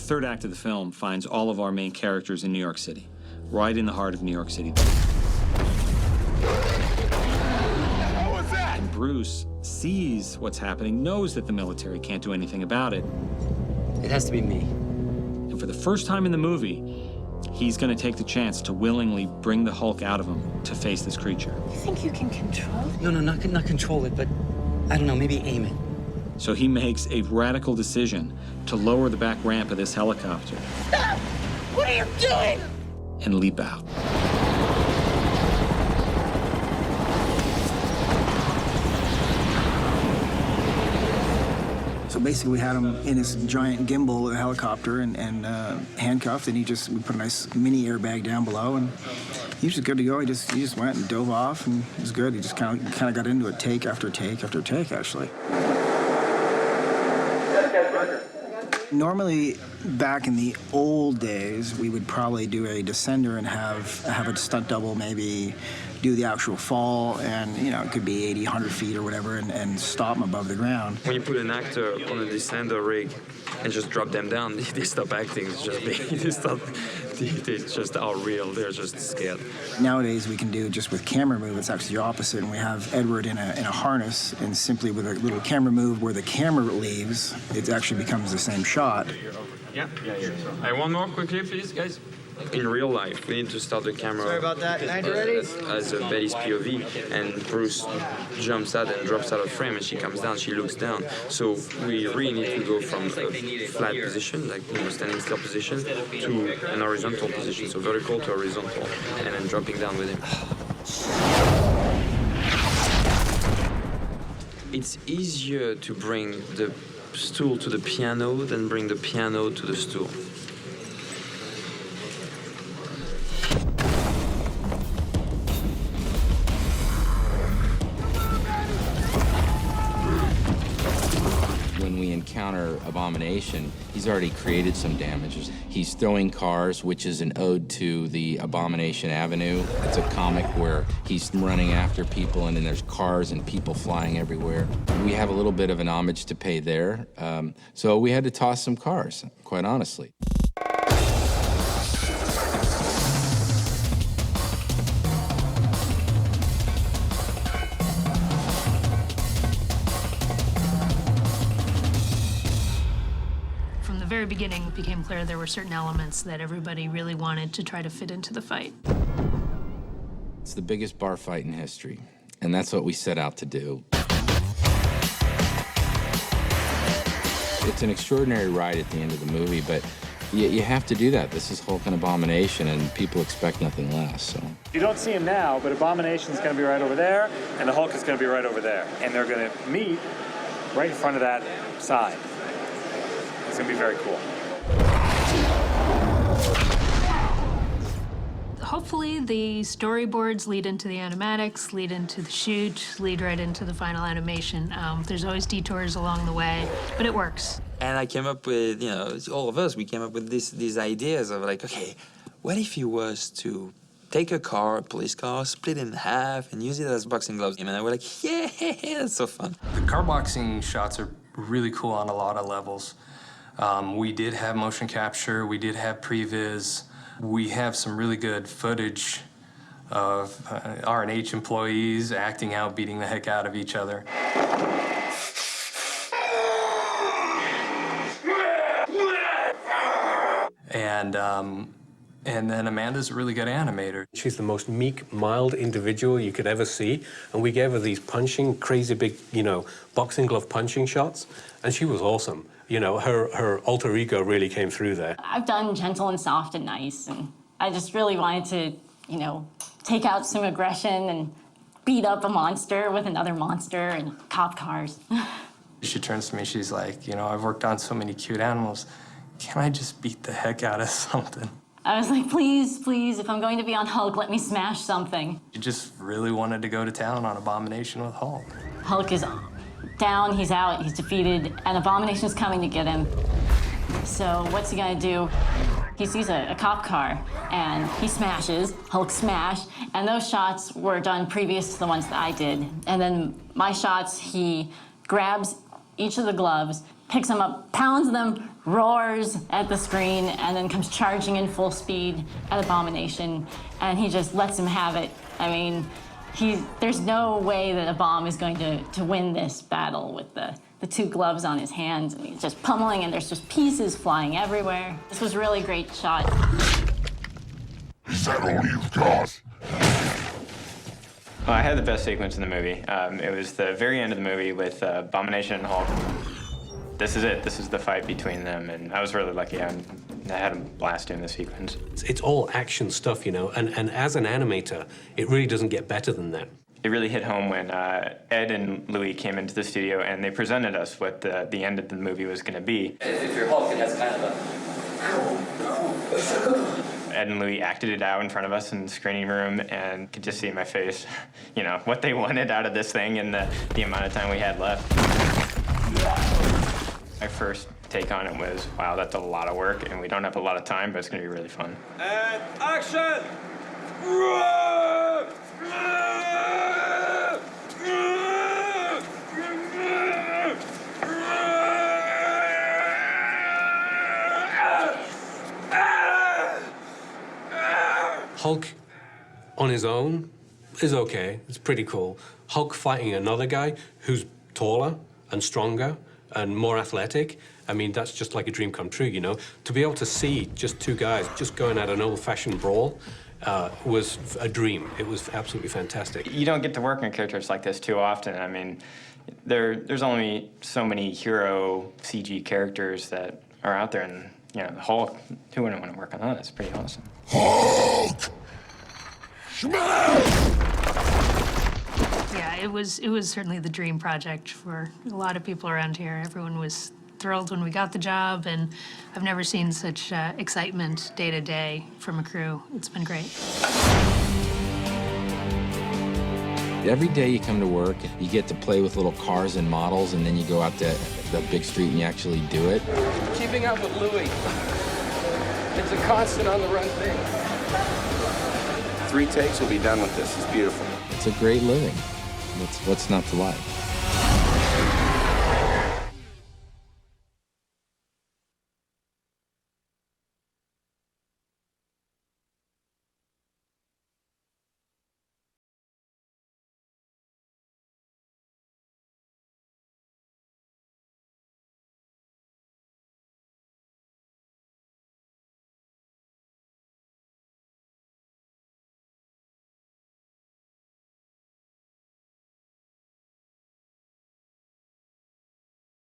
third act of the film finds all of our main characters in New York City, right in the heart of New York City. And Bruce sees what's happening, knows that the military can't do anything about it. It has to be me. And for the first time in the movie, he's going to take the chance to willingly bring the Hulk out of him to face this creature. You think you can control it? No, not control it, but I don't know, maybe aim it. So he makes a radical decision to lower the back ramp of this helicopter. Stop! What are you doing? And leap out. So basically, we had him in this giant gimbal helicopter and handcuffed, and we put a nice mini airbag down below, and he was just good to go. He just went and dove off, and it was good. He just kind of got into it, take after take after take, actually. Normally, back in the old days, we would probably do a descender and have a stunt double maybe do the actual fall, and it could be 80, 100 feet or whatever, and stop them above the ground. When you put an actor on a descender rig and just drop them down, they stop acting. It's just they just are real. They're just scared. Nowadays, we can do just with camera move. It's actually the opposite, and we have Edward in a harness, and simply with a little camera move where the camera leaves, it actually becomes the same shot. Yeah. Hey, one more quickly, please, guys. In real life, we need to start the camera. Sorry about that. Ready? As a Betty's POV, and Bruce jumps out and drops out of frame, and she comes down, she looks down. So we really need to go from a flat position, like standing still position, to an horizontal position, so vertical to horizontal, and then dropping down with him. It's easier to bring the stool to the piano than bring the piano to the stool. Encounter Abomination, he's already created some damages. He's throwing cars, which is an ode to the Abomination Avenue. It's a comic where he's running after people, and then there's cars and people flying everywhere. We have a little bit of an homage to pay there, so we had to toss some cars, quite honestly. Very beginning, it became clear there were certain elements that everybody really wanted to try to fit into the fight. It's the biggest bar fight in history, and that's what we set out to do. It's an extraordinary ride at the end of the movie, but you have to do that. This is Hulk and Abomination, and people expect nothing less, so. You don't see him now, but Abomination's gonna be right over there, and the Hulk is gonna be right over there. And they're gonna meet right in front of that side. It's gonna be very cool. Hopefully the storyboards lead into the animatics, lead into the shoot, lead right into the final animation. There's always detours along the way, but it works. And I came up with, all of us, we came up with these ideas of like, okay, what if he was to take a car, a police car, split it in half, and use it as boxing gloves? And I was like, yeah, that's so fun. The car boxing shots are really cool on a lot of levels. We did have motion capture, we did have previs. We have some really good footage of R&H employees acting out, beating the heck out of each other. And then Amanda's a really good animator. She's the most meek, mild individual you could ever see, and we gave her these punching, crazy big, boxing glove punching shots, and she was awesome. Her alter ego really came through there. I've done gentle and soft and nice, and I just really wanted to, take out some aggression and beat up a monster with another monster and cop cars. She turns to me, she's like, I've worked on so many cute animals. Can I just beat the heck out of something? I was like, please, please, if I'm going to be on Hulk, let me smash something. She just really wanted to go to town on Abomination with Hulk. Hulk is down, he's out, he's defeated, and Abomination's coming to get him. So what's he gonna do? He sees a cop car, and he smashes, Hulk smash, and those shots were done previous to the ones that I did. And then my shots, he grabs each of the gloves, picks them up, pounds them, roars at the screen, and then comes charging in full speed at Abomination, and he just lets him have it. I mean, there's no way that a bomb is going to win this battle with the two gloves on his hands, and he's just pummeling, and there's just pieces flying everywhere. This was a really great shot. Is that all you've got? Well, I had the best sequence in the movie. It was the very end of the movie with Abomination and Hulk. This is it. This is the fight between them, and I was really lucky. I had a blast doing the sequence. It's all action stuff, you know, and as an animator, it really doesn't get better than that. It really hit home when Ed and Louis came into the studio and they presented us what the end of the movie was going to be. If you're Hulk, it has kind of a... Ed and Louis acted it out in front of us in the screening room, and could just see in my face, you know, what they wanted out of this thing and the amount of time we had left. My first take on it was, wow, that's a lot of work, and we don't have a lot of time, but it's going to be really fun. And action! Hulk on his own is okay. It's pretty cool. Hulk fighting another guy who's taller and stronger and more athletic, I mean, that's just like a dream come true, you know? To be able to see just two guys just going at an old-fashioned brawl was a dream. It was absolutely fantastic. You don't get to work on characters like this too often. I mean, there's only so many hero CG characters that are out there, and, you know, the Hulk, who wouldn't want to work on that? That's pretty awesome. Hulk! Yeah, it was certainly the dream project for a lot of people around here. Everyone was thrilled when we got the job, and I've never seen such excitement day to day from a crew. It's been great. Every day you come to work, you get to play with little cars and models, and then you go out to the big street and you actually do it. Keeping up with Louis. It's a constant on-the-run thing. 3 takes, we'll be done with this. It's beautiful. It's a great living. What's not to like?